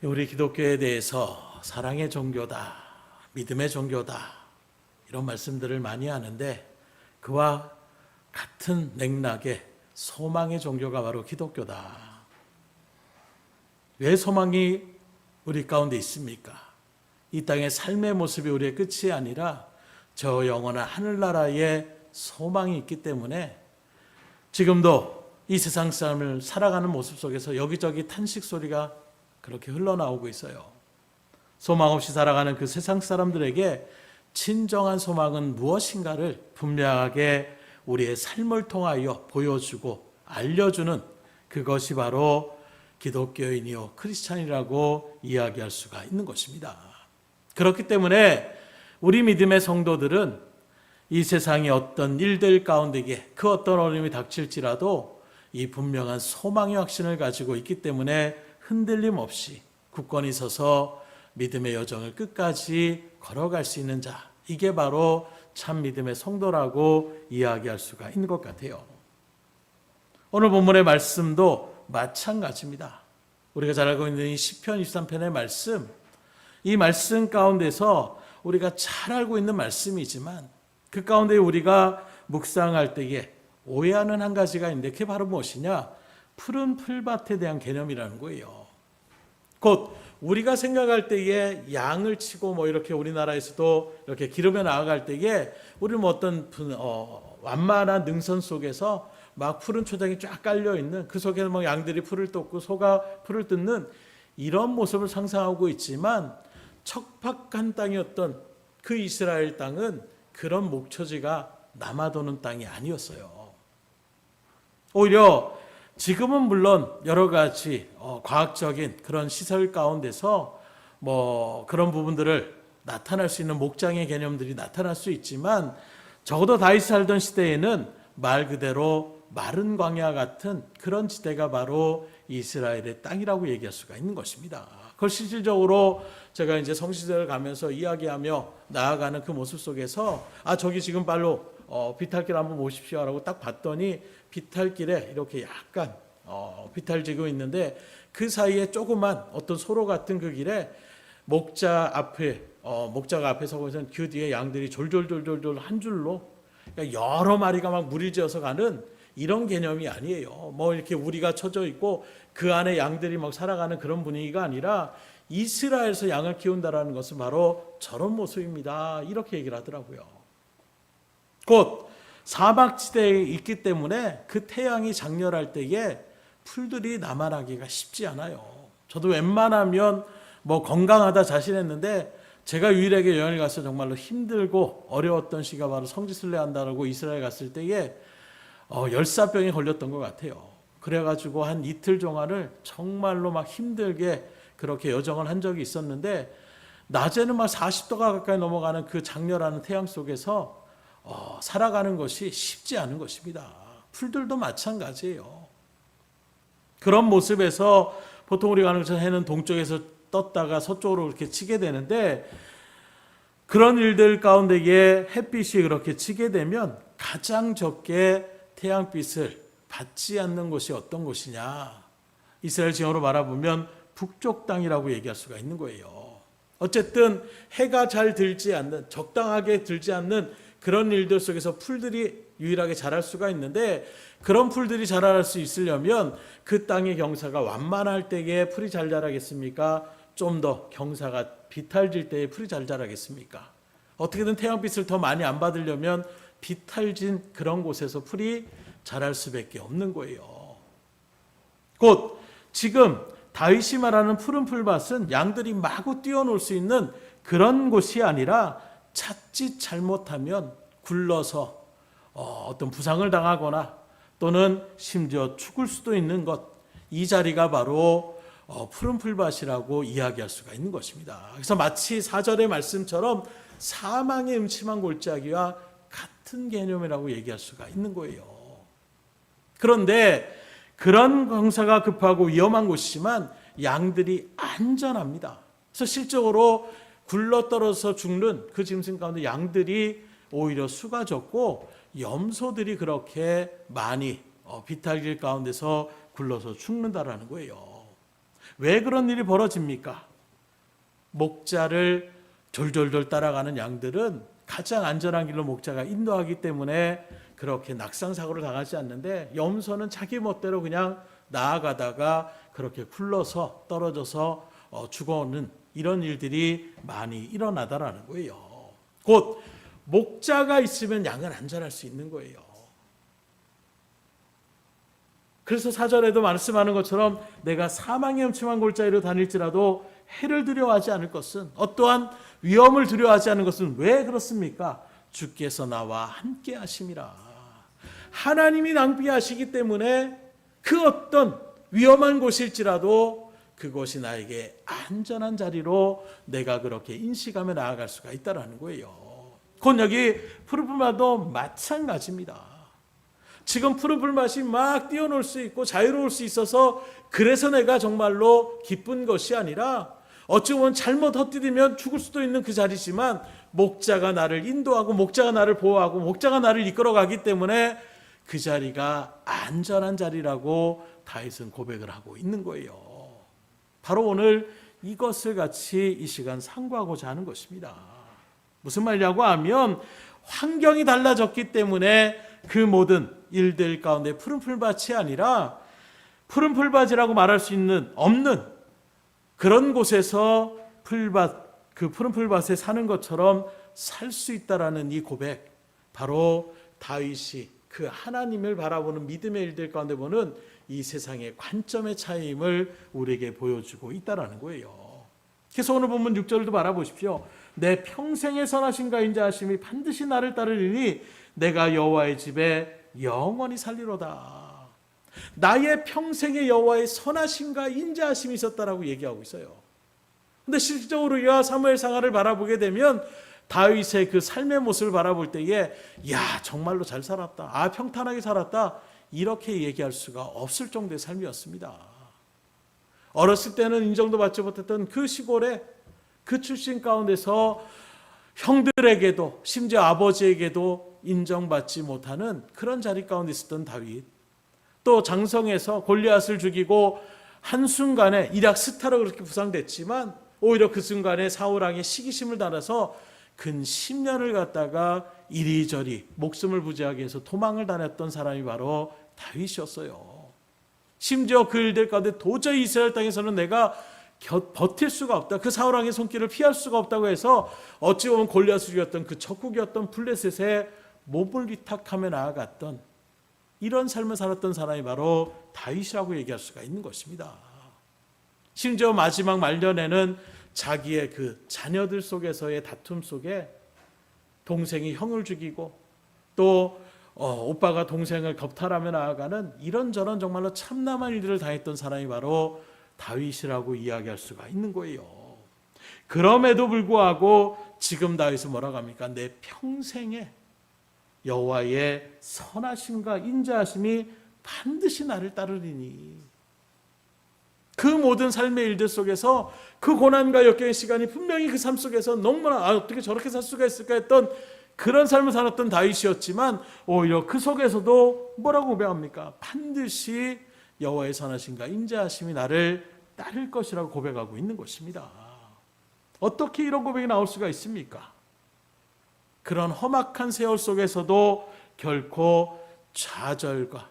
우리 기독교에 대해서 사랑의 종교다, 믿음의 종교다 이런 말씀들을 많이 하는데 그와 같은 맥락의 소망의 종교가 바로 기독교다. 왜 소망이 우리 가운데 있습니까? 이 땅의 삶의 모습이 우리의 끝이 아니라 저 영원한 하늘나라의 소망이 있기 때문에 지금도 이 세상 삶을 살아가는 모습 속에서 여기저기 탄식 소리가 그렇게 흘러나오고 있어요. 소망 없이 살아가는 그 세상 사람들에게 진정한 소망은 무엇인가를 분명하게 우리의 삶을 통하여 보여주고 알려주는 그것이 바로 기독교인이요 크리스찬이라고 이야기할 수가 있는 것입니다. 그렇기 때문에 우리 믿음의 성도들은 이 세상의 어떤 일들 가운데에 그 어떤 어려움이 닥칠지라도 이 분명한 소망의 확신을 가지고 있기 때문에 흔들림 없이 굳건히 서서 믿음의 여정을 끝까지 걸어갈 수 있는 자, 이게 바로 참 믿음의 성도라고 이야기할 수가 있는 것 같아요. 오늘 본문의 말씀도 마찬가지입니다. 우리가 잘 알고 있는 이 시편 23편의 말씀, 이 말씀 가운데서 우리가 잘 알고 있는 말씀이지만 그 가운데 우리가 묵상할 때에 오해하는 한 가지가 있는데 그게 바로 무엇이냐? 푸른 풀밭에 대한 개념이라는 거예요. 곧 우리가 생각할 때에 양을 치고 이렇게 우리나라에서도 이렇게 기르며 나아갈 때에 우리는 어떤 완만한 능선 속에서 막 푸른 초장이 쫙 깔려 있는 그 속에서 막 양들이 풀을 뜯고 소가 풀을 뜯는 이런 모습을 상상하고 있지만 척박한 땅이었던 그 이스라엘 땅은 그런 목초지가 남아도는 땅이 아니었어요. 오히려 지금은 물론 여러 가지 과학적인 그런 시설 가운데서 그런 부분들을 나타날 수 있는 목장의 개념들이 나타날 수 있지만 적어도 다윗이 살던 시대에는 말 그대로 마른 광야 같은 그런 지대가 바로 이스라엘의 땅이라고 얘기할 수가 있는 것입니다. 그걸 실질적으로 제가 이제 성시대를 가면서 이야기하며 나아가는 그 모습 속에서 저기 지금 발로 비탈길 한번 보십시오라고 딱 봤더니 비탈길에 이렇게 약간 비탈지고 있는데 그 사이에 조그만 어떤 소로 같은 그 길에 목자가 앞에 서고 있는 그 뒤에 양들이 졸졸졸졸 한 줄로 그러니까 여러 마리가 막 무리지어서 가는 이런 개념이 아니에요. 이렇게 우리가 쳐져 있고 그 안에 양들이 막 살아가는 그런 분위기가 아니라 이스라엘에서 양을 키운다라는 것은 바로 저런 모습입니다. 이렇게 얘기를 하더라고요. 곧 사막지대에 있기 때문에 그 태양이 장렬할 때에 풀들이 남아나기가 쉽지 않아요. 저도 웬만하면 건강하다 자신했는데 제가 유일하게 여행을 가서 정말로 힘들고 어려웠던 시기가 바로 성지순례 한다라고 이스라엘 갔을 때에 열사병에 걸렸던 것 같아요. 그래가지고 한 이틀 동안을 정말로 막 힘들게 그렇게 여정을 한 적이 있었는데 낮에는 막 40도가 가까이 넘어가는 그 장렬한 태양 속에서 살아가는 것이 쉽지 않은 것입니다. 풀들도 마찬가지예요. 그런 모습에서 보통 우리가 가는 것처럼 해는 동쪽에서 떴다가 서쪽으로 이렇게 치게 되는데 그런 일들 가운데에 햇빛이 그렇게 치게 되면 가장 적게 태양빛을 받지 않는 곳이 어떤 곳이냐? 이스라엘 지형으로 바라보면 북쪽 땅이라고 얘기할 수가 있는 거예요. 어쨌든 해가 잘 들지 않는, 적당하게 들지 않는 그런 일들 속에서 풀들이 유일하게 자랄 수가 있는데 그런 풀들이 자랄 수 있으려면 그 땅의 경사가 완만할 때에 풀이 잘 자라겠습니까? 좀 더 경사가 비탈질 때에 풀이 잘 자라겠습니까? 어떻게든 태양빛을 더 많이 안 받으려면 비탈진 그런 곳에서 풀이 자랄 수밖에 없는 거예요. 곧 지금 다윗이 말하는 푸른 풀밭은 양들이 마구 뛰어놀 수 있는 그런 곳이 아니라 자칫 잘못하면 굴러서 어떤 부상을 당하거나 또는 심지어 죽을 수도 있는 것, 이 자리가 바로 푸른 풀밭이라고 이야기할 수가 있는 것입니다. 그래서 마치 4절의 말씀처럼 사망의 음침한 골짜기와 같은 개념이라고 얘기할 수가 있는 거예요. 그런데 그런 경사가 급하고 위험한 곳이지만 양들이 안전합니다. 그래서 실적으로 굴러떨어져서 죽는 그 짐승 가운데 양들이 오히려 수가 적고 염소들이 그렇게 많이 비탈길 가운데서 굴러서 죽는다라는 거예요. 왜 그런 일이 벌어집니까? 목자를 졸졸졸 따라가는 양들은 가장 안전한 길로 목자가 인도하기 때문에 그렇게 낙상사고를 당하지 않는데, 염소는 자기 멋대로 그냥 나아가다가 그렇게 굴러서 떨어져서 죽어오는 이런 일들이 많이 일어나다라는 거예요. 곧 목자가 있으면 양은 안전할 수 있는 거예요. 그래서 사절에도 말씀하는 것처럼 내가 사망의 음침한 골짜기로 다닐지라도 해를 두려워하지 않을 것은, 어떠한 위험을 두려워하지 않는 것은 왜 그렇습니까? 주께서 나와 함께 하심이라. 하나님이 낭비하시기 때문에 그 어떤 위험한 곳일지라도 그곳이 나에게 안전한 자리로 내가 그렇게 인식하며 나아갈 수가 있다는 거예요. 곧 여기 푸른 풀밭도 마찬가지입니다. 지금 푸른 풀밭이 막 뛰어놀 수 있고 자유로울 수 있어서 그래서 내가 정말로 기쁜 것이 아니라, 어찌 보면 잘못 헛디디면 죽을 수도 있는 그 자리지만 목자가 나를 인도하고 목자가 나를 보호하고 목자가 나를 이끌어가기 때문에 그 자리가 안전한 자리라고 다윗은 고백을 하고 있는 거예요. 바로 오늘 이것을 같이 이 시간 상고하고자 하는 것입니다. 무슨 말이냐고 하면, 환경이 달라졌기 때문에 그 모든 일들 가운데 푸른 풀밭이 아니라 푸른 풀밭이라고 말할 수 있는 없는 그런 곳에서 그 푸른 풀밭에 사는 것처럼 살 수 있다라는 이 고백, 바로 다윗이 그 하나님을 바라보는 믿음의 일들 가운데 보는 이 세상의 관점의 차이임을 우리에게 보여주고 있다라는 거예요. 그래서 오늘 본문 6절도 바라보십시오. 내 평생의 선하심과 인자하심이 반드시 나를 따르리니 내가 여호와의 집에 영원히 살리로다. 나의 평생의 여호와의 선하심과 인자하심이 있었다라고 얘기하고 있어요. 근데 실질적으로 우리가 사무엘 상하를 바라보게 되면 다윗의 그 삶의 모습을 바라볼 때에, 야, 정말로 잘 살았다, 아, 평탄하게 살았다, 이렇게 얘기할 수가 없을 정도의 삶이었습니다. 어렸을 때는 인정도 받지 못했던 그 시골에 그 출신 가운데서 형들에게도 심지어 아버지에게도 인정받지 못하는 그런 자리 가운데 있었던 다윗, 또 장성에서 골리앗을 죽이고 한순간에 일약 스타로 그렇게 부상됐지만 오히려 그 순간에 사울왕의 시기심을 달아서 근 10년을 갖다가 이리저리 목숨을 부지하기 위해서 도망을 다녔던 사람이 바로 다윗이었어요. 심지어 그 일들 가운데 도저히 이스라엘 땅에서는 내가 버틸 수가 없다, 그 사울왕의 손길을 피할 수가 없다고 해서 어찌 보면 골리앗을 죽였던 그 적국이었던 블레셋에 몸을 위탁하며 나아갔던 이런 삶을 살았던 사람이 바로 다윗이라고 얘기할 수가 있는 것입니다. 심지어 마지막 말년에는 자기의 그 자녀들 속에서의 다툼 속에 동생이 형을 죽이고 또 오빠가 동생을 겁탈하며 나아가는 이런저런 정말로 참담한 일들을 당했던 사람이 바로 다윗이라고 이야기할 수가 있는 거예요. 그럼에도 불구하고 지금 다윗은 뭐라고 합니까? 내 평생에 여호와의 선하심과 인자하심이 반드시 나를 따르리니. 그 모든 삶의 일들 속에서 그 고난과 역경의 시간이 분명히 그 삶 속에서 너무나 어떻게 저렇게 살 수가 있을까 했던 그런 삶을 살았던 다윗이었지만 오히려 그 속에서도 뭐라고 고백합니까? 반드시 여호와의 선하심과 인자하심이 나를 따를 것이라고 고백하고 있는 것입니다. 어떻게 이런 고백이 나올 수가 있습니까? 그런 험악한 세월 속에서도 결코 좌절과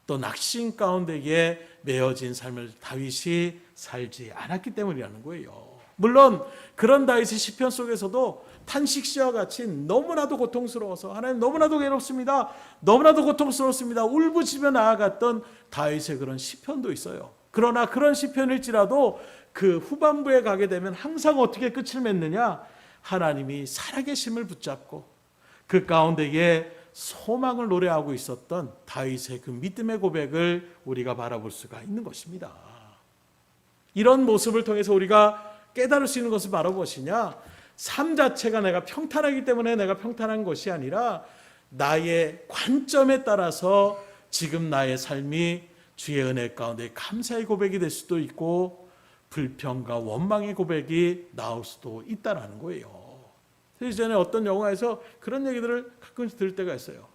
또 낙심 가운데에 매어진 삶을 다윗이 살지 않았기 때문이라는 거예요. 물론 그런 다윗의 시편 속에서도 탄식시와 같이 너무나도 고통스러워서 하나님 너무나도 괴롭습니다, 너무나도 고통스럽습니다, 울부짖으며 나아갔던 다윗의 그런 시편도 있어요. 그러나 그런 시편일지라도 그 후반부에 가게 되면 항상 어떻게 끝을 맺느냐, 하나님이 살아계심을 붙잡고 그 가운데에 소망을 노래하고 있었던 다윗의 그 믿음의 고백을 우리가 바라볼 수가 있는 것입니다. 이런 모습을 통해서 우리가 깨달을 수 있는 것은 바로 무엇이냐, 삶 자체가 내가 평탄하기 때문에 내가 평탄한 것이 아니라 나의 관점에 따라서 지금 나의 삶이 주의 은혜 가운데 감사의 고백이 될 수도 있고 불평과 원망의 고백이 나올 수도 있다는 거예요. 예전에 어떤 영화에서 그런 얘기들을 가끔씩 들을 때가 있어요.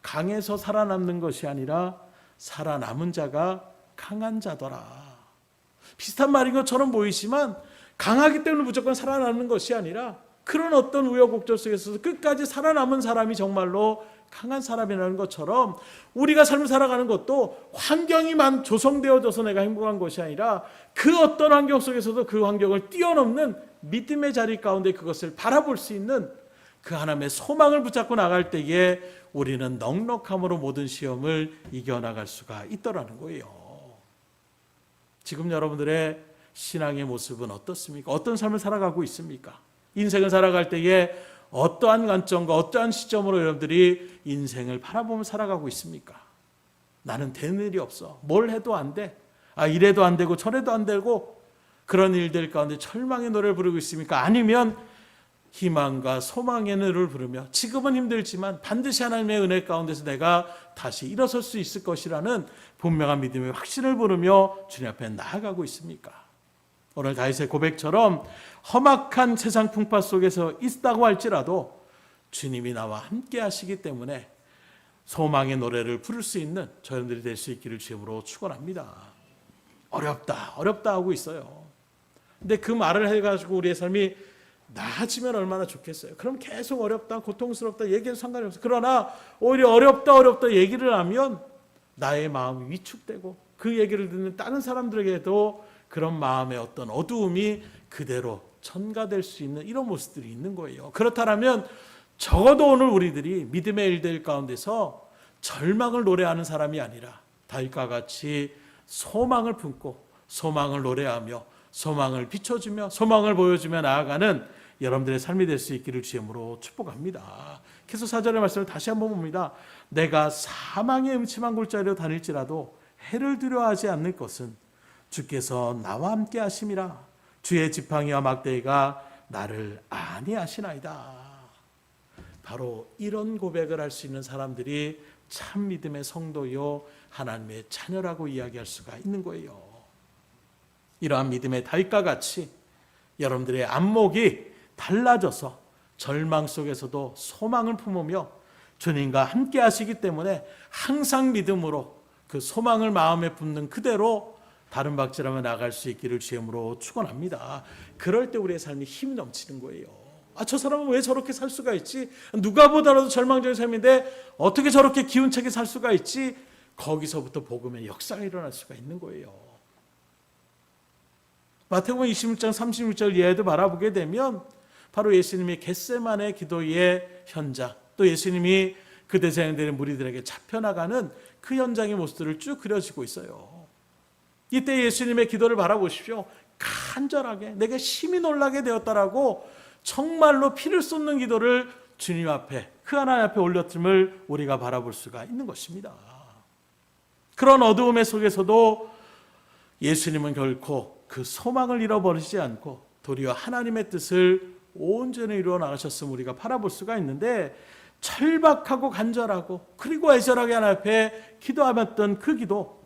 강에서 살아남는 것이 아니라 살아남은 자가 강한 자더라. 비슷한 말인 것처럼 보이지만 강하기 때문에 무조건 살아남는 것이 아니라 그런 어떤 우여곡절 속에서도 끝까지 살아남은 사람이 정말로 강한 사람이라는 것처럼 우리가 삶을 살아가는 것도 환경이 조성되어져서 내가 행복한 것이 아니라 그 어떤 환경 속에서도 그 환경을 뛰어넘는 믿음의 자리 가운데 그것을 바라볼 수 있는 그 하나님의 소망을 붙잡고 나갈 때에 우리는 넉넉함으로 모든 시험을 이겨나갈 수가 있더라는 거예요. 지금 여러분들의 신앙의 모습은 어떻습니까? 어떤 삶을 살아가고 있습니까? 인생을 살아갈 때에 어떠한 관점과 어떠한 시점으로 여러분들이 인생을 바라보며 살아가고 있습니까? 나는 되는 일이 없어. 뭘 해도 안 돼. 이래도 안 되고 저래도 안 되고 그런 일들 가운데 절망의 노래를 부르고 있습니까? 아니면 희망과 소망의 노래를 부르며 지금은 힘들지만 반드시 하나님의 은혜 가운데서 내가 다시 일어설 수 있을 것이라는 분명한 믿음의 확신을 부르며 주님 앞에 나아가고 있습니까? 오늘 다윗의 고백처럼 험악한 세상 풍파 속에서 있다고 할지라도 주님이 나와 함께 하시기 때문에 소망의 노래를 부를 수 있는 저희들이 될 수 있기를 주님으로 축원합니다. 어렵다 하고 있어요. 근데 그 말을 해가지고 우리의 삶이 나아지면 얼마나 좋겠어요. 그럼 계속 어렵다, 고통스럽다 얘기해도 상관이 없어요. 그러나 오히려 어렵다 얘기를 하면 나의 마음이 위축되고 그 얘기를 듣는 다른 사람들에게도 그런 마음의 어떤 어두움이 그대로 전가될 수 있는 이런 모습들이 있는 거예요. 그렇다면 적어도 오늘 우리들이 믿음의 일들 가운데서 절망을 노래하는 사람이 아니라 다윗과 같이 소망을 품고 소망을 노래하며 소망을 비춰주며 소망을 보여주며 나아가는 여러분들의 삶이 될 수 있기를 주님으로 축복합니다. 계속 4절의 말씀을 다시 한번 봅니다. 내가 사망의 음침한 골짜기로 다닐지라도 해를 두려워하지 않는 것은 주께서 나와 함께 하심이라. 주의 지팡이와 막대기가 나를 안위하시나이다. 바로 이런 고백을 할 수 있는 사람들이 참 믿음의 성도요 하나님의 자녀라고 이야기할 수가 있는 거예요. 이러한 믿음의 다윗과 같이 여러분들의 안목이 달라져서 절망 속에서도 소망을 품으며 주님과 함께 하시기 때문에 항상 믿음으로 그 소망을 마음에 품는 그대로 다른 박질하며 나갈 수 있기를 주님으로 축원합니다. 그럴 때 우리의 삶이 힘이 넘치는 거예요. 저 사람은 왜 저렇게 살 수가 있지? 누가 보더라도 절망적인 삶인데 어떻게 저렇게 기운차게 살 수가 있지? 거기서부터 복음의 역사가 일어날 수가 있는 거예요. 마태복음 26장 36절 이하에도 바라보게 되면 바로 예수님이 겟세마네 기도의 현장, 또 예수님이 그 대제사장들의 무리들에게 잡혀나가는 그 현장의 모습들을 쭉 그려지고 있어요. 이때 예수님의 기도를 바라보십시오. 간절하게 내게 심히 놀라게 되었다라고 정말로 피를 쏟는 기도를 주님 앞에 그 하나님 앞에 올렸음을 우리가 바라볼 수가 있는 것입니다. 그런 어두움의 속에서도 예수님은 결코 그 소망을 잃어버리지 않고 도리어 하나님의 뜻을 온전히 이루어 나가셨음을 우리가 바라볼 수가 있는데 철박하고 간절하고 그리고 애절하게 하나님 앞에 기도하였던 그 기도,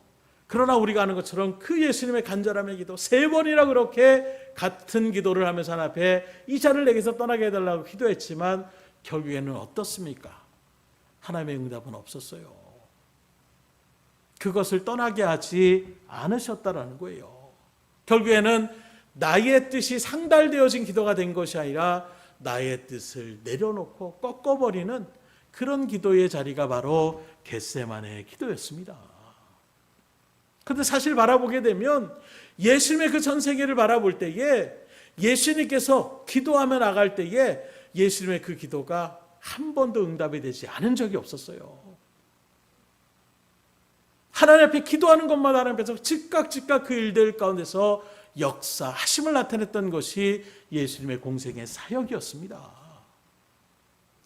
그러나 우리가 아는 것처럼 그 예수님의 간절함의 기도 3번이나 그렇게 같은 기도를 하면서 하나님 앞에 이 자를 내게서 떠나게 해달라고 기도했지만 결국에는 어떻습니까? 하나님의 응답은 없었어요. 그것을 떠나게 하지 않으셨다라는 거예요. 결국에는 나의 뜻이 상달되어진 기도가 된 것이 아니라 나의 뜻을 내려놓고 꺾어버리는 그런 기도의 자리가 바로 겟세마네의 기도였습니다. 그런데 사실 바라보게 되면 예수님의 그 전 세계를 바라볼 때에 예수님께서 기도하며 나갈 때에 예수님의 그 기도가 한 번도 응답이 되지 않은 적이 없었어요. 하나님 앞에 기도하는 것마다 하나님 앞에서 즉각 그 일들 가운데서 역사하심을 나타냈던 것이 예수님의 공생의 사역이었습니다.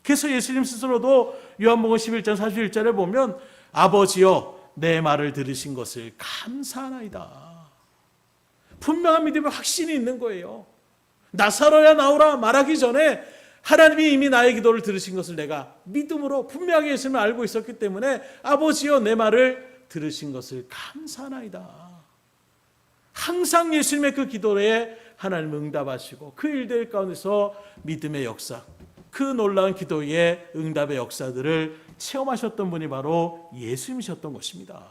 그래서 예수님 스스로도 요한복음 11장 41절에 보면 아버지여 내 말을 들으신 것을 감사하나이다. 분명한 믿음의 확신이 있는 거예요. 나사로야 나오라 말하기 전에 하나님이 이미 나의 기도를 들으신 것을 내가 믿음으로 분명하게 예수님을 알고 있었기 때문에 아버지여 내 말을 들으신 것을 감사하나이다. 항상 예수님의 그 기도에 하나님 응답하시고 그 일들 가운데서 믿음의 역사, 그 놀라운 기도의 응답의 역사들을 체험하셨던 분이 바로 예수님이셨던 것입니다.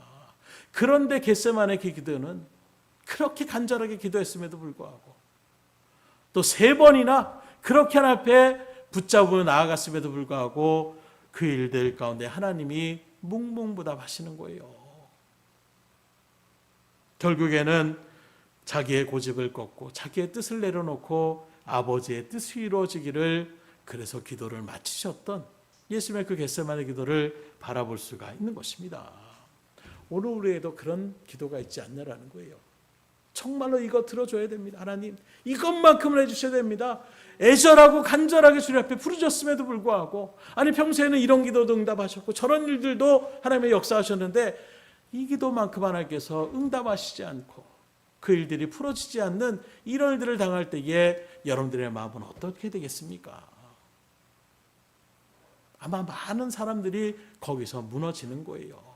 그런데 겟세마네 그 기도는 그렇게 간절하게 기도했음에도 불구하고 또 3번이나 그렇게 하나님 앞에 붙잡으며 나아갔음에도 불구하고 그 일들 가운데 하나님이 묵묵부답하시는 거예요. 결국에는 자기의 고집을 꺾고 자기의 뜻을 내려놓고 아버지의 뜻이 이루어지기를, 그래서 기도를 마치셨던 예수님의 그 겟세마네 기도를 바라볼 수가 있는 것입니다. 오늘 우리에도 그런 기도가 있지 않냐라는 거예요. 정말로 이거 들어줘야 됩니다. 하나님, 이것만큼은 해주셔야 됩니다. 애절하고 간절하게 주님 앞에 부르짖었음에도 불구하고, 아니 평소에는 이런 기도도 응답하셨고 저런 일들도 하나님의 역사하셨는데 이 기도만큼 하나님께서 응답하시지 않고 그 일들이 풀어지지 않는 이런 일들을 당할 때에 여러분들의 마음은 어떻게 되겠습니까? 아마 많은 사람들이 거기서 무너지는 거예요.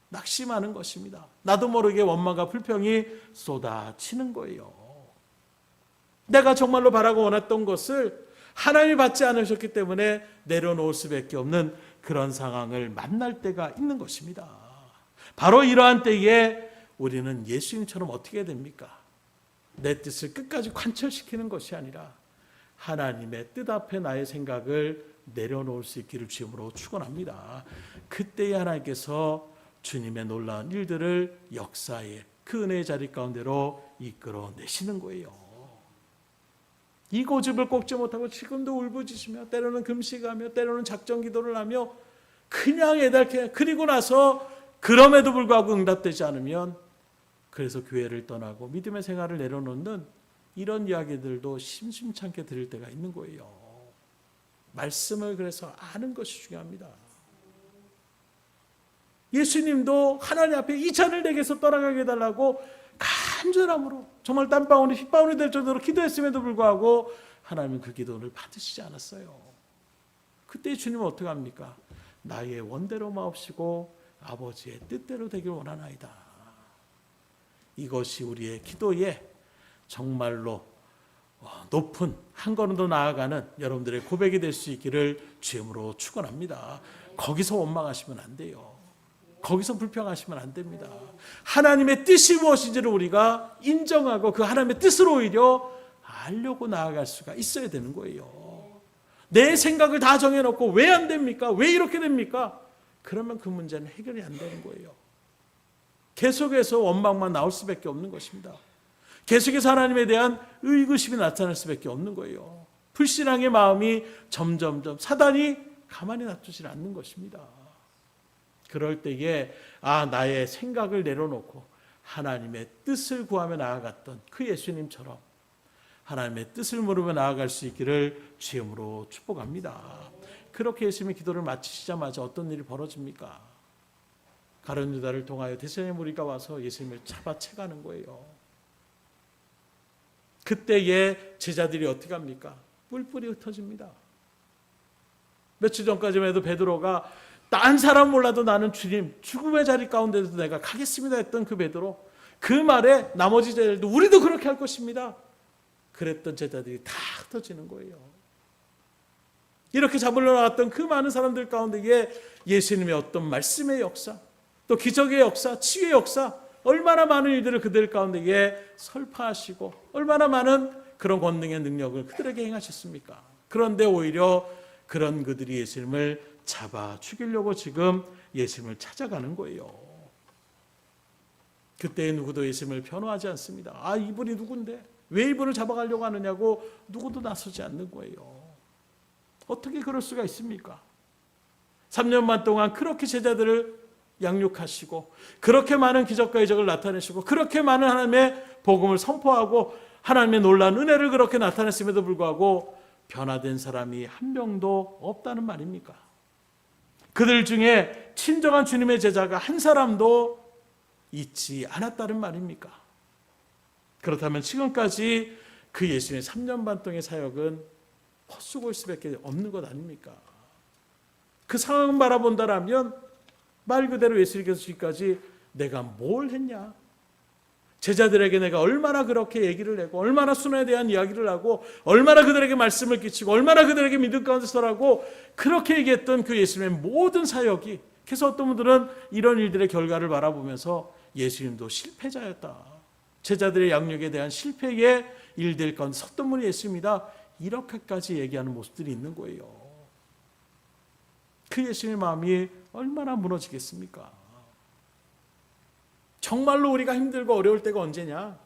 낙심하는 것입니다. 나도 모르게 원망과 불평이 쏟아지는 거예요. 내가 정말로 바라고 원했던 것을 하나님이 받지 않으셨기 때문에 내려놓을 수밖에 없는 그런 상황을 만날 때가 있는 것입니다. 바로 이러한 때에 우리는 예수님처럼 어떻게 해야 됩니까? 내 뜻을 끝까지 관철시키는 것이 아니라 하나님의 뜻 앞에 나의 생각을 내려놓을 수 있기를 주님으로 축원합니다. 그때에 하나님께서 주님의 놀라운 일들을 역사의 그 은혜의 자리 가운데로 이끌어내시는 거예요. 이 고집을 꺾지 못하고 지금도 울부짖으며 때로는 금식하며 때로는 작정 기도를 하며 그냥 애달게, 그리고 나서 그럼에도 불구하고 응답되지 않으면 그래서 교회를 떠나고 믿음의 생활을 내려놓는 이런 이야기들도 심심찮게 들을 때가 있는 거예요. 말씀을 그래서 아는 것이 중요합니다. 예수님도 하나님 앞에 이 잔을 내게서 떠나가게 해달라고 간절함으로 정말 땀방울이 핏방울이 될 정도로 기도했음에도 불구하고 하나님은 그 기도를 받으시지 않았어요. 그때 주님은 어떻게 합니까? 나의 원대로 마옵시고 아버지의 뜻대로 되길 원하나이다. 이것이 우리의 기도에 정말로 높은 한 걸음 더 나아가는 여러분들의 고백이 될 수 있기를 주님으로 축원합니다. 거기서 원망하시면 안 돼요. 거기서 불평하시면 안 됩니다. 하나님의 뜻이 무엇인지를 우리가 인정하고 그 하나님의 뜻을 오히려 알려고 나아갈 수가 있어야 되는 거예요. 내 생각을 다 정해놓고 왜 안 됩니까? 왜 이렇게 됩니까? 그러면 그 문제는 해결이 안 되는 거예요. 계속해서 원망만 나올 수밖에 없는 것입니다. 계속해서 하나님에 대한 의구심이 나타날 수밖에 없는 거예요. 불신앙의 마음이 점점점 사단이 가만히 놔두지 않는 것입니다. 그럴 때에 나의 생각을 내려놓고 하나님의 뜻을 구하며 나아갔던 그 예수님처럼 하나님의 뜻을 물으며 나아갈 수 있기를 주님으로 축복합니다. 그렇게 예수님이 기도를 마치시자마자 어떤 일이 벌어집니까? 가룟 유다를 통하여 대선의 무리가 와서 예수님을 잡아채가는 거예요. 그때에 제자들이 어떻게 합니까? 뿔뿔이 흩어집니다. 며칠 전까지만 해도 베드로가 딴 사람 몰라도 나는 주님 죽음의 자리 가운데도 내가 가겠습니다 했던 그 베드로, 그 말에 나머지 제자들도 우리도 그렇게 할 것입니다 그랬던 제자들이 다 흩어지는 거예요. 이렇게 잡으러 나왔던 그 많은 사람들 가운데에 예수님의 어떤 말씀의 역사, 또 기적의 역사, 치유의 역사, 얼마나 많은 일들을 그들 가운데에 설파하시고 얼마나 많은 그런 권능의 능력을 그들에게 행하셨습니까? 그런데 오히려 그런 그들이 예수님을 잡아 죽이려고 지금 예수님을 찾아가는 거예요. 그때 누구도 예수님을 변호하지 않습니다. 이분이 누군데 왜 이분을 잡아가려고 하느냐고 누구도 나서지 않는 거예요. 어떻게 그럴 수가 있습니까? 3년 반 동안 그렇게 제자들을 양육하시고 그렇게 많은 기적과 이적을 나타내시고 그렇게 많은 하나님의 복음을 선포하고 하나님의 놀라운 은혜를 그렇게 나타냈음에도 불구하고 변화된 사람이 한 명도 없다는 말입니까? 그들 중에 친정한 주님의 제자가 한 사람도 있지 않았다는 말입니까? 그렇다면 지금까지 그 예수님의 3년 반 동의 사역은 헛수고일 수밖에 없는 것 아닙니까? 그 상황을 바라본다라면 말 그대로 예수님께서 지금까지 내가 뭘 했냐? 제자들에게 내가 얼마나 그렇게 얘기를 하고 얼마나 순환에 대한 이야기를 하고 얼마나 그들에게 말씀을 끼치고 얼마나 그들에게 믿음 가운데 서라고 그렇게 얘기했던 그 예수님의 모든 사역이, 그래서 어떤 분들은 이런 일들의 결과를 바라보면서 예수님도 실패자였다, 제자들의 양육에 대한 실패의 일들 가운데 섰던 분이 예수입니다. 이렇게까지 얘기하는 모습들이 있는 거예요. 그 예수님의 마음이 얼마나 무너지겠습니까? 정말로 우리가 힘들고 어려울 때가 언제냐?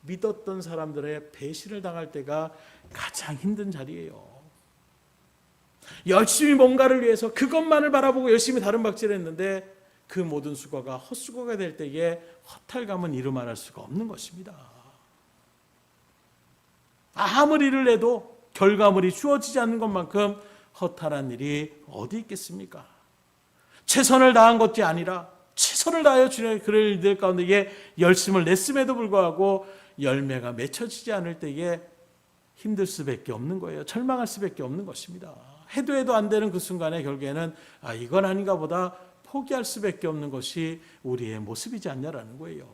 믿었던 사람들의 배신을 당할 때가 가장 힘든 자리예요. 열심히 뭔가를 위해서 그것만을 바라보고 열심히 다른 박질을 했는데 그 모든 수고가 헛수고가 될 때에 허탈감은 이루 말할 수가 없는 것입니다. 아무리 일을 해도 결과물이 주어지지 않는 것만큼 허탈한 일이 어디 있겠습니까? 최선을 다한 것이 아니라 최선을 다하여 주님의 그런 일들 가운데 열심을 냈음에도 불구하고 열매가 맺혀지지 않을 때에 힘들 수밖에 없는 거예요. 절망할 수밖에 없는 것입니다. 해도 안 되는 그 순간에 결국에는 이건 아닌가 보다 포기할 수밖에 없는 것이 우리의 모습이지 않냐라는 거예요.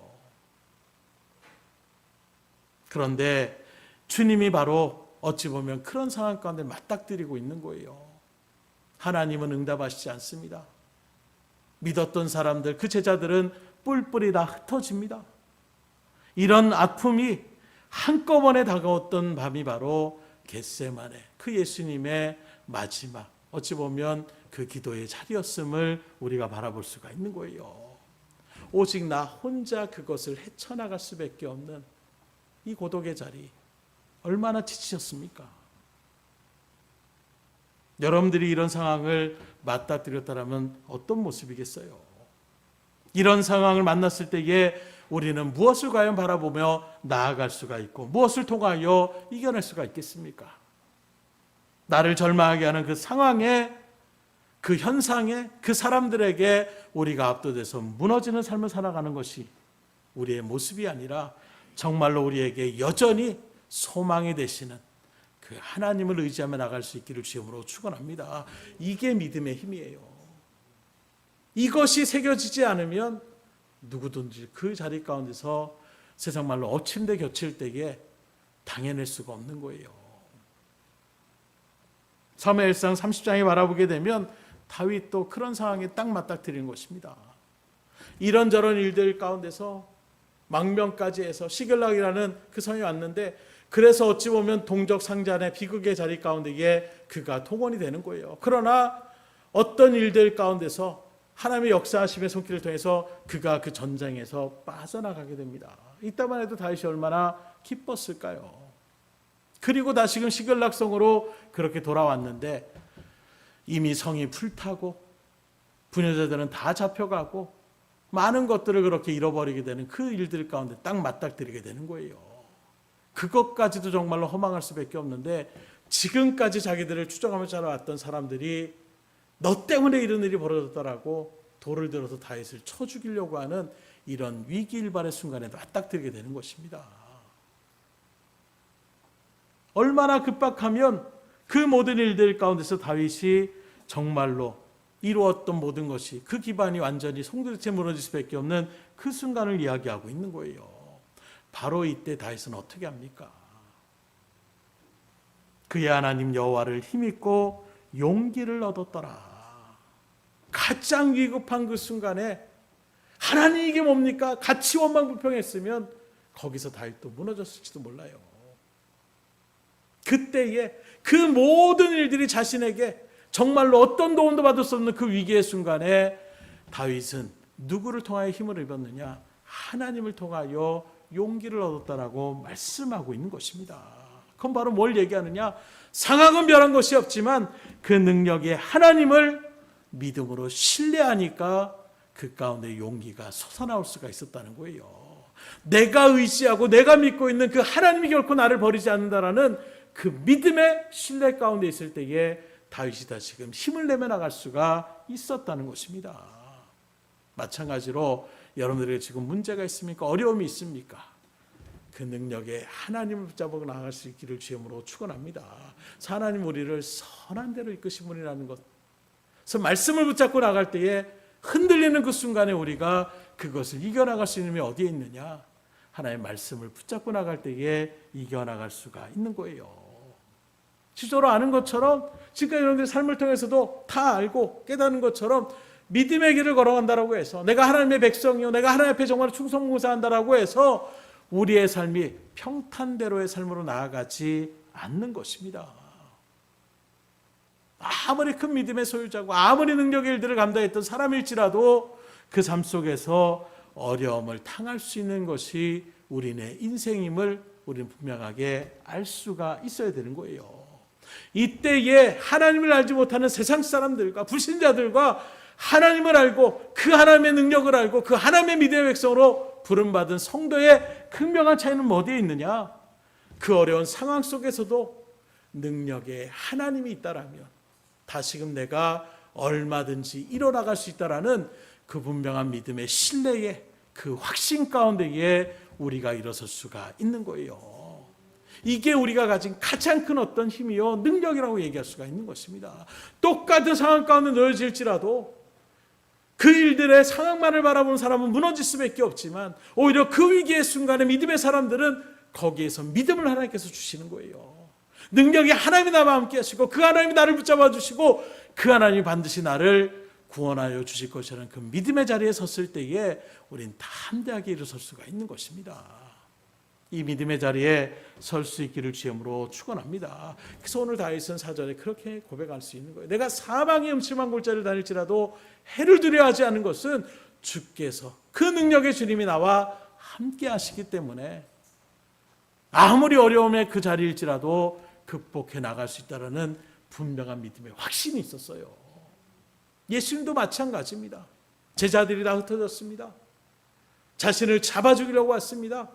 그런데 주님이 바로 어찌 보면 그런 상황 가운데 맞닥뜨리고 있는 거예요. 하나님은 응답하시지 않습니다. 믿었던 사람들, 그 제자들은 뿔뿔이 다 흩어집니다. 이런 아픔이 한꺼번에 다가왔던 밤이 바로 겟세마네, 그 예수님의 마지막, 어찌 보면 그 기도의 자리였음을 우리가 바라볼 수가 있는 거예요. 오직 나 혼자 그것을 헤쳐나갈 수밖에 없는 이 고독의 자리, 얼마나 지치셨습니까? 여러분들이 이런 상황을 맞닥뜨렸다면 어떤 모습이겠어요? 이런 상황을 만났을 때에 우리는 무엇을 과연 바라보며 나아갈 수가 있고 무엇을 통하여 이겨낼 수가 있겠습니까? 나를 절망하게 하는 그 상황에, 그 현상에, 그 사람들에게 우리가 압도돼서 무너지는 삶을 살아가는 것이 우리의 모습이 아니라 정말로 우리에게 여전히 소망이 되시는 그 하나님을 의지하며 나갈 수 있기를 주님으로 축원합니다. 이게 믿음의 힘이에요. 이것이 새겨지지 않으면 누구든지 그 자리 가운데서 세상 말로 엎침대 겹칠 때에 당해낼 수가 없는 거예요. 사무엘상 30장에 바라보게 되면 다윗도 그런 상황에 딱 맞닥뜨리는 것입니다. 이런저런 일들 가운데서 망명까지 해서 시글락이라는 그 성에 왔는데, 그래서 어찌 보면 동족 상잔의 비극의 자리 가운데에 그가 동원이 되는 거예요. 그러나 어떤 일들 가운데서 하나님의 역사하심의 손길을 통해서 그가 그 전쟁에서 빠져나가게 됩니다. 이따만 해도 다윗이 얼마나 기뻤을까요? 그리고 다시금 시글락 성으로 그렇게 돌아왔는데 이미 성이 불타고 부녀자들은 다 잡혀가고 많은 것들을 그렇게 잃어버리게 되는 그 일들 가운데 딱 맞닥뜨리게 되는 거예요. 그것까지도 정말로 허망할 수밖에 없는데, 지금까지 자기들을 추적하며 자라왔던 사람들이 너 때문에 이런 일이 벌어졌다라고 돌을 들어서 다윗을 쳐 죽이려고 하는 이런 위기일발의 순간에 맞닥뜨리게 되는 것입니다. 얼마나 급박하면 그 모든 일들 가운데서 다윗이 정말로 이루었던 모든 것이 그 기반이 완전히 송두리째 무너질 수밖에 없는 그 순간을 이야기하고 있는 거예요. 바로 이때 다윗은 어떻게 합니까? 그의 하나님 여호와를 힘입고 용기를 얻었더라. 가장 위급한 그 순간에 하나님 이게 뭡니까? 같이 원망불평했으면 거기서 다윗도 무너졌을지도 몰라요. 그때에 그 모든 일들이 자신에게 정말로 어떤 도움도 받을 수 없는 그 위기의 순간에 다윗은 누구를 통하여 힘을 입었느냐? 하나님을 통하여 용기를 얻었다라고 말씀하고 있는 것입니다. 그건 바로 뭘 얘기하느냐? 상황은 변한 것이 없지만 그 능력의 하나님을 믿음으로 신뢰하니까 그 가운데 용기가 솟아나올 수가 있었다는 거예요. 내가 의지하고 내가 믿고 있는 그 하나님이 결코 나를 버리지 않는다라는 그 믿음의 신뢰 가운데 있을 때에 다윗이 다시금 힘을 내며 나갈 수가 있었다는 것입니다. 마찬가지로 여러분들에게 지금 문제가 있습니까? 어려움이 있습니까? 그 능력에 하나님을 붙잡고 나아갈 수 있기를 주님으로 축원합니다. 하나님 우리를 선한 대로 이끄신 분이라는 것. 그래서 말씀을 붙잡고 나갈 때에 흔들리는 그 순간에 우리가 그것을 이겨나갈 수 있는 힘이 어디에 있느냐? 하나님의 말씀을 붙잡고 나갈 때에 이겨나갈 수가 있는 거예요. 지도로 아는 것처럼 지금까지 여러분들의 삶을 통해서도 다 알고 깨닫는 것처럼 믿음의 길을 걸어간다라고 해서 내가 하나님의 백성이요, 내가 하나님 앞에 정말 충성봉사한다라고 해서 우리의 삶이 평탄대로의 삶으로 나아가지 않는 것입니다. 아무리 큰 믿음의 소유자고 아무리 능력의 일들을 감당했던 사람일지라도 그 삶 속에서 어려움을 당할 수 있는 것이 우리의 인생임을 우리는 분명하게 알 수가 있어야 되는 거예요. 이때에 하나님을 알지 못하는 세상 사람들과 불신자들과 하나님을 알고 그 하나님의 능력을 알고 그 하나님의 믿음의 백성으로 부름받은 성도의 극명한 차이는 어디에 있느냐? 그 어려운 상황 속에서도 능력의 하나님이 있다라면 다시금 내가 얼마든지 일어나갈 수 있다라는 그 분명한 믿음의 신뢰의 그 확신 가운데에 우리가 일어설 수가 있는 거예요. 이게 우리가 가진 가장 큰 어떤 힘이요 능력이라고 얘기할 수가 있는 것입니다. 똑같은 상황 가운데 놓여질지라도 그 일들의 상황만을 바라보는 사람은 무너질 수밖에 없지만 오히려 그 위기의 순간에 믿음의 사람들은 거기에서 믿음을 하나님께서 주시는 거예요. 능력이 하나님이 나와 함께 하시고 그 하나님이 나를 붙잡아 주시고 그 하나님이 반드시 나를 구원하여 주실 것이라는 그 믿음의 자리에 섰을 때에 우린 담대하게 일어설 수가 있는 것입니다. 이 믿음의 자리에 설 수 있기를 주님으로 축원합니다. 그래서 오늘 다윗은 사절에 그렇게 고백할 수 있는 거예요. 내가 사방의 음침한 골짜기를 다닐지라도 해를 두려워하지 않는 것은 주께서 그 능력의 주님이 나와 함께 하시기 때문에 아무리 어려움의 그 자리일지라도 극복해 나갈 수 있다는 분명한 믿음의 확신이 있었어요. 예수님도 마찬가지입니다. 제자들이 다 흩어졌습니다. 자신을 잡아주려고 왔습니다.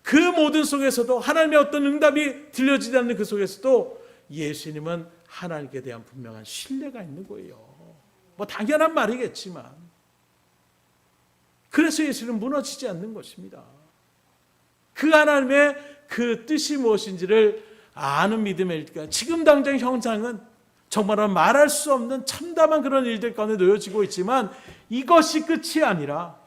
그 모든 속에서도 하나님의 어떤 응답이 들려지지 않는 그 속에서도 예수님은 하나님께 대한 분명한 신뢰가 있는 거예요. 뭐 당연한 말이겠지만 그래서 예수님은 무너지지 않는 것입니다. 그 하나님의 그 뜻이 무엇인지를 아는 믿음의 일가 지금 당장 형상은 정말로 말할 수 없는 참담한 그런 일들 가운데 놓여지고 있지만 이것이 끝이 아니라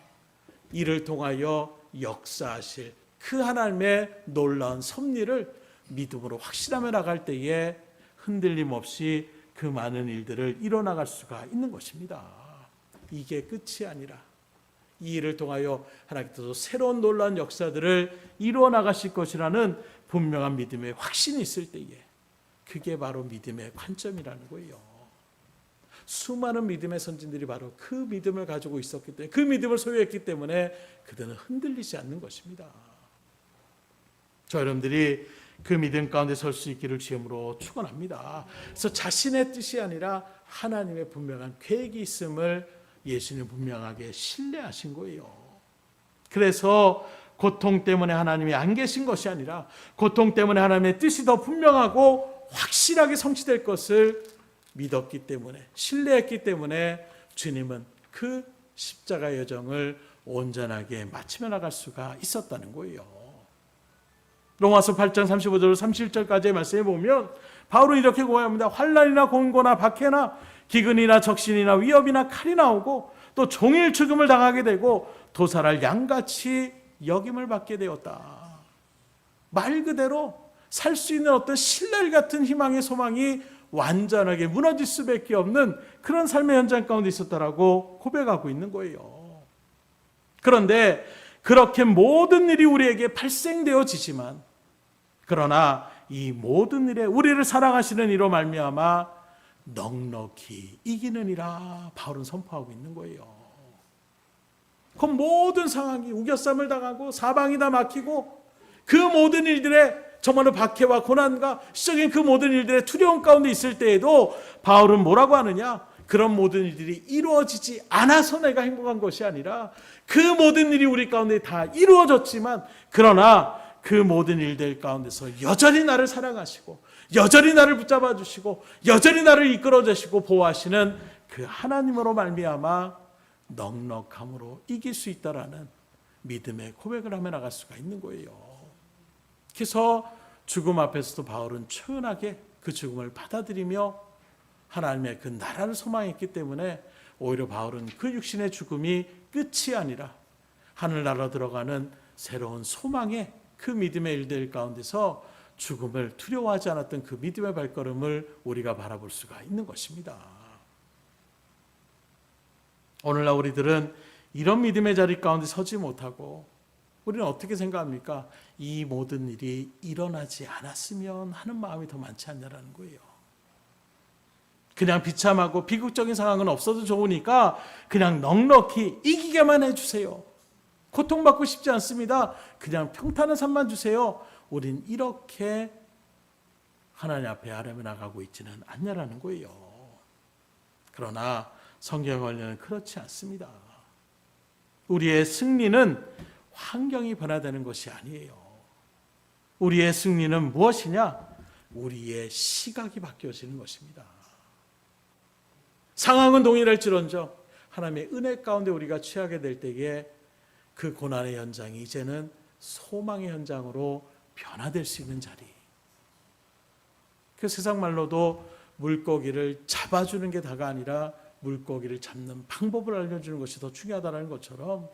이를 통하여 역사하실 그 하나님의 놀라운 섭리를 믿음으로 확신하며 나갈 때에 흔들림 없이 그 많은 일들을 이뤄나갈 수가 있는 것입니다. 이게 끝이 아니라 이 일을 통하여 하나님께서 새로운 놀라운 역사들을 이루어 나가실 것이라는 분명한 믿음의 확신이 있을 때에 그게 바로 믿음의 관점이라는 거예요. 수많은 믿음의 선진들이 바로 그 믿음을 가지고 있었기 때문에 그 믿음을 소유했기 때문에 그들은 흔들리지 않는 것입니다. 저 여러분들이 그 믿음 가운데 설 수 있기를 주님으로 축원합니다. 그래서 자신의 뜻이 아니라 하나님의 분명한 계획이 있음을 예수님 분명하게 신뢰하신 거예요. 그래서 고통 때문에 하나님이 안 계신 것이 아니라 고통 때문에 하나님의 뜻이 더 분명하고 확실하게 성취될 것을 믿었기 때문에 신뢰했기 때문에 주님은 그 십자가 여정을 온전하게 마치며 나갈 수가 있었다는 거예요. 로마서 8장 35절 37절까지의 말씀에 보면 바울은 이렇게 고백합니다. 환난이나 공고나 박해나 기근이나 적신이나 위협이나 칼이 나오고 또 종일 죽음을 당하게 되고 도살할 양같이 역임을 받게 되었다. 말 그대로 살 수 있는 어떤 신랄 같은 희망의 소망이 완전하게 무너질 수밖에 없는 그런 삶의 현장 가운데 있었다라고 고백하고 있는 거예요. 그런데 그렇게 모든 일이 우리에게 발생되어지지만 그러나 이 모든 일에 우리를 사랑하시는 이로 말미암아 넉넉히 이기느니라 바울은 선포하고 있는 거예요. 그 모든 상황이 우겨쌈을 당하고 사방이 다 막히고 그 모든 일들에 정말로 박해와 고난과 시적인 그 모든 일들의 두려움 가운데 있을 때에도 바울은 뭐라고 하느냐? 그런 모든 일들이 이루어지지 않아서 내가 행복한 것이 아니라 그 모든 일이 우리 가운데 다 이루어졌지만 그러나 그 모든 일들 가운데서 여전히 나를 사랑하시고 여전히 나를 붙잡아 주시고 여전히 나를 이끌어 주시고 보호하시는 그 하나님으로 말미암아 넉넉함으로 이길 수 있다라는 믿음의 고백을 하며 나갈 수가 있는 거예요. 그래서 죽음 앞에서도 바울은 초연하게 그 죽음을 받아들이며 하나님의 그 나라를 소망했기 때문에 오히려 바울은 그 육신의 죽음이 끝이 아니라 하늘나라로 들어가는 새로운 소망의 그 믿음의 일들 가운데서 죽음을 두려워하지 않았던 그 믿음의 발걸음을 우리가 바라볼 수가 있는 것입니다. 오늘날 우리들은 이런 믿음의 자리 가운데 서지 못하고 우리는 어떻게 생각합니까? 이 모든 일이 일어나지 않았으면 하는 마음이 더 많지 않냐라는 거예요. 그냥 비참하고 비극적인 상황은 없어도 좋으니까 그냥 넉넉히 이기게만 해주세요. 고통받고 싶지 않습니다. 그냥 평탄한 삶만 주세요. 우린 이렇게 하나님 앞에 아뢰며 나가고 있지는 않냐라는 거예요. 그러나 성경 관련은 그렇지 않습니다. 우리의 승리는 환경이 변화되는 것이 아니에요. 우리의 승리는 무엇이냐? 우리의 시각이 바뀌어지는 것입니다. 상황은 동일할지언정 하나님의 은혜 가운데 우리가 취하게 될 때에 그 고난의 현장이 이제는 소망의 현장으로 변화될 수 있는 자리. 그 세상 말로도 물고기를 잡아주는 게 다가 아니라 물고기를 잡는 방법을 알려주는 것이 더 중요하다는 것처럼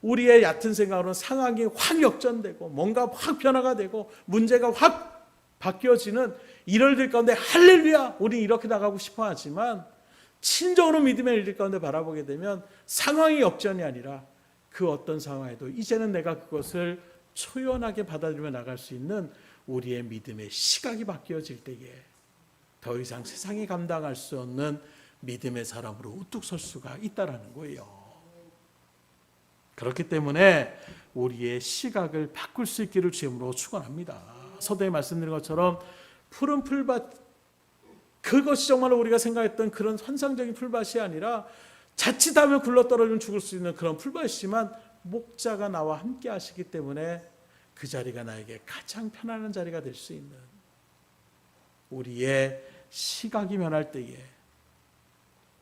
우리의 얕은 생각으로는 상황이 확 역전되고 뭔가 확 변화가 되고 문제가 확 바뀌어지는 이럴 들 가운데 할렐루야 우리 이렇게 나가고 싶어 하지만 친정으로 믿음의 일들 가운데 바라보게 되면 상황이 역전이 아니라 그 어떤 상황에도 이제는 내가 그것을 초연하게 받아들이며 나갈 수 있는 우리의 믿음의 시각이 바뀌어질 때에 더 이상 세상이 감당할 수 없는 믿음의 사람으로 우뚝 설 수가 있다라는 거예요. 그렇기 때문에 우리의 시각을 바꿀 수 있기를 주님으로 축원합니다. 서두에 말씀드린 것처럼 푸른 풀밭, 그것이 정말 우리가 생각했던 그런 환상적인 풀밭이 아니라 자칫하면 굴러떨어지면 죽을 수 있는 그런 풀밭이지만 목자가 나와 함께 하시기 때문에 그 자리가 나에게 가장 편안한 자리가 될 수 있는 우리의 시각이 변할 때에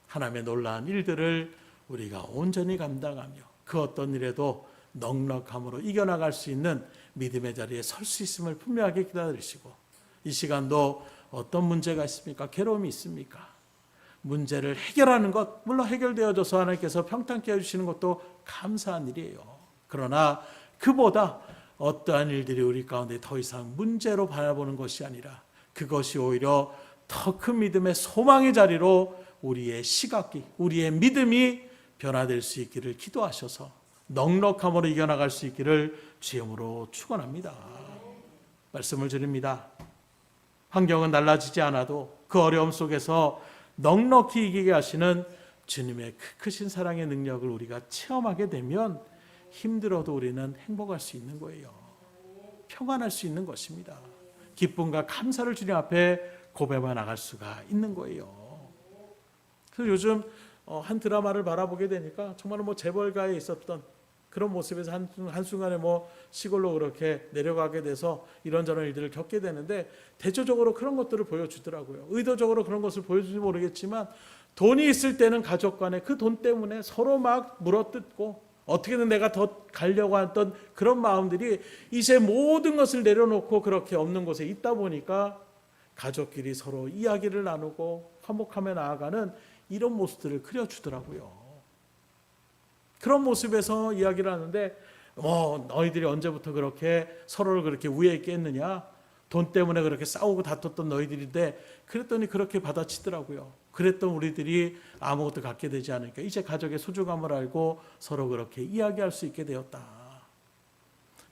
하나님의 놀라운 일들을 우리가 온전히 감당하며 그 어떤 일에도 넉넉함으로 이겨나갈 수 있는 믿음의 자리에 설 수 있음을 분명하게 기다리시고 이 시간도 어떤 문제가 있습니까? 괴로움이 있습니까? 문제를 해결하는 것 물론 해결되어져서 하나님께서 평탄케 해주시는 것도 감사한 일이에요. 그러나 그보다 어떠한 일들이 우리 가운데 더 이상 문제로 바라보는 것이 아니라 그것이 오히려 더 큰 믿음의 소망의 자리로 우리의 시각이 우리의 믿음이 변화될 수 있기를 기도하셔서 넉넉함으로 이겨나갈 수 있기를 주님으로 축원합니다. 말씀을 드립니다. 환경은 달라지지 않아도 그 어려움 속에서 넉넉히 이기게 하시는 주님의 크신 사랑의 능력을 우리가 체험하게 되면 힘들어도 우리는 행복할 수 있는 거예요. 평안할 수 있는 것입니다. 기쁨과 감사를 주님 앞에 고백해 나갈 수가 있는 거예요. 그래서 요즘 한 드라마를 바라보게 되니까 정말 재벌가에 있었던 그런 모습에서 한순간에 시골로 그렇게 내려가게 돼서 이런저런 일들을 겪게 되는데 대조적으로 그런 것들을 보여주더라고요. 의도적으로 그런 것을 보여주는지 모르겠지만 돈이 있을 때는 가족 간에 그 돈 때문에 서로 막 물어뜯고 어떻게든 내가 더 가려고 했던 그런 마음들이 이제 모든 것을 내려놓고 그렇게 없는 곳에 있다 보니까 가족끼리 서로 이야기를 나누고 화목하며 나아가는 이런 모습들을 그려주더라고요. 그런 모습에서 이야기를 하는데 너희들이 언제부터 그렇게 서로를 그렇게 우애 있게 했느냐? 돈 때문에 그렇게 싸우고 다퉜던 너희들인데 그랬더니 그렇게 받아치더라고요. 그랬던 우리들이 아무것도 갖게 되지 않으니까 이제 가족의 소중함을 알고 서로 그렇게 이야기할 수 있게 되었다.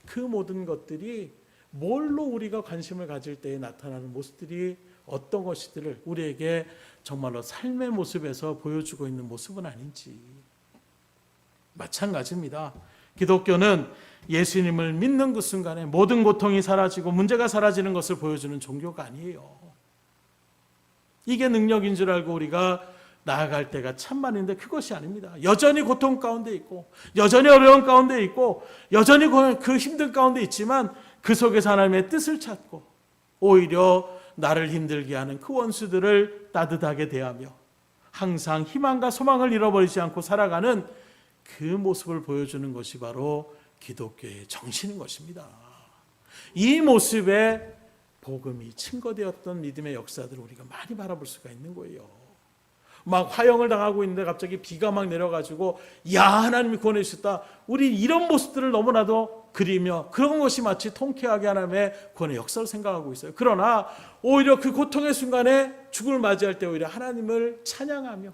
그 모든 것들이 뭘로 우리가 관심을 가질 때에 나타나는 모습들이 어떤 것들을 우리에게 정말로 삶의 모습에서 보여주고 있는 모습은 아닌지. 마찬가지입니다. 기독교는 예수님을 믿는 그 순간에 모든 고통이 사라지고 문제가 사라지는 것을 보여주는 종교가 아니에요. 이게 능력인 줄 알고 우리가 나아갈 때가 참 많은데 그것이 아닙니다. 여전히 고통 가운데 있고 여전히 어려운 가운데 있고 여전히 그 힘든 가운데 있지만 그 속에서 하나님의 뜻을 찾고 오히려 나를 힘들게 하는 그 원수들을 따뜻하게 대하며 항상 희망과 소망을 잃어버리지 않고 살아가는 그 모습을 보여주는 것이 바로 기독교의 정신인 것입니다. 이 모습에 복음이 증거되었던 믿음의 역사들을 우리가 많이 바라볼 수가 있는 거예요. 막 화형을 당하고 있는데 갑자기 비가 막 내려가지고 야 하나님이 구원해 주셨다. 우리 이런 모습들을 너무나도 그리며 그런 것이 마치 통쾌하게 하나님의 구원의 역사를 생각하고 있어요. 그러나 오히려 그 고통의 순간에 죽음을 맞이할 때 오히려 하나님을 찬양하며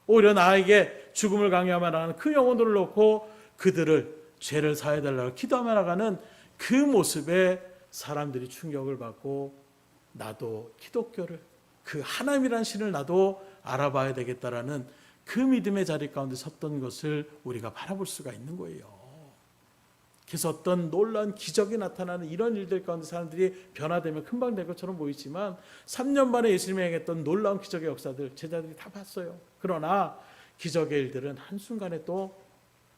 오히려 나에게 죽음을 강요하며 나가는 그 영혼들을 놓고 그들을 죄를 사해달라고 기도하며 나가는 그 모습에 사람들이 충격을 받고 나도 기독교를, 그 하나님이라는 신을 나도 알아봐야 되겠다라는 그 믿음의 자리 가운데 섰던 것을 우리가 바라볼 수가 있는 거예요. 그래서 어떤 놀라운 기적이 나타나는 이런 일들 가운데 사람들이 변화되면 금방 될 것처럼 보이지만 3년 만에 예수님이 행했던 놀라운 기적의 역사들 제자들이 다 봤어요. 그러나 기적의 일들은 한순간에 또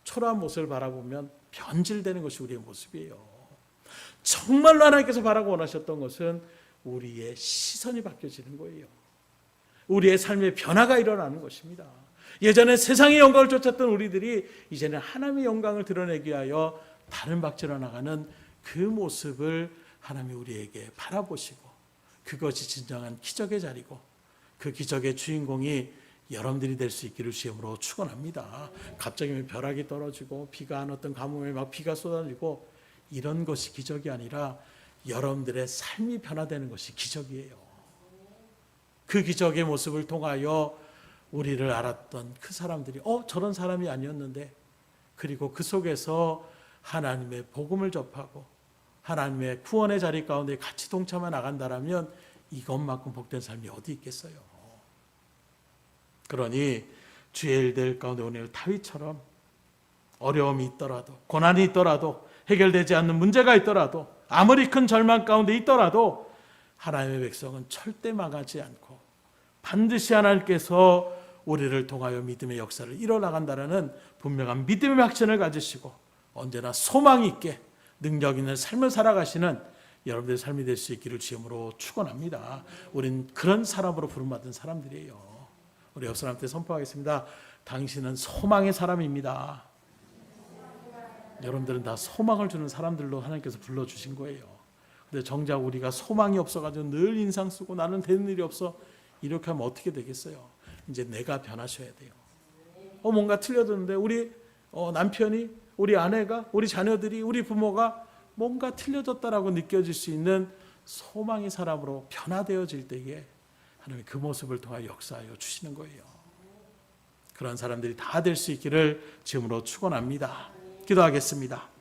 초라한 모습을 바라보면 변질되는 것이 우리의 모습이에요. 정말로 하나님께서 바라고 원하셨던 것은 우리의 시선이 바뀌어지는 거예요. 우리의 삶의 변화가 일어나는 것입니다. 예전에 세상의 영광을 쫓았던 우리들이 이제는 하나님의 영광을 드러내기 위하여 다른 박질러 나가는 그 모습을 하나님이 우리에게 바라보시고 그것이 진정한 기적의 자리고 그 기적의 주인공이 여러분들이 될 수 있기를 주님으로 축원합니다. 갑자기 벼락이 떨어지고 비가 안 왔던 가뭄에 막 비가 쏟아지고 이런 것이 기적이 아니라 여러분들의 삶이 변화되는 것이 기적이에요. 그 기적의 모습을 통하여 우리를 알았던 그 사람들이 저런 사람이 아니었는데, 그리고 그 속에서 하나님의 복음을 접하고 하나님의 구원의 자리 가운데 같이 동참해 나간다라면 이것만큼 복된 삶이 어디 있겠어요. 그러니 주의 일들 가운데 오늘 다윗처럼 어려움이 있더라도, 고난이 있더라도, 해결되지 않는 문제가 있더라도, 아무리 큰 절망 가운데 있더라도 하나님의 백성은 절대 망하지 않고 반드시 하나님께서 우리를 통하여 믿음의 역사를 이뤄나간다는 분명한 믿음의 확신을 가지시고 언제나 소망 있게 능력 있는 삶을 살아가시는 여러분들의 삶이 될 수 있기를 주님으로 축원합니다. 우린 그런 사람으로 부름받은 사람들이에요. 우리 옆 사람한테 선포하겠습니다. 당신은 소망의 사람입니다. 여러분들은 다 소망을 주는 사람들로 하나님께서 불러주신 거예요. 근데 정작 우리가 소망이 없어가지고 늘 인상 쓰고 나는 되는 일이 없어, 이렇게 하면 어떻게 되겠어요? 이제 내가 변하셔야 돼요. 뭔가 틀려졌는데 우리 남편이, 우리 아내가, 우리 자녀들이, 우리 부모가 뭔가 틀려졌다라고 느껴질 수 있는 소망의 사람으로 변화되어질 때에 하나님이 그 모습을 통하여 역사하여 주시는 거예요. 그런 사람들이 다 될 수 있기를 지금으로 축원합니다. 기도하겠습니다.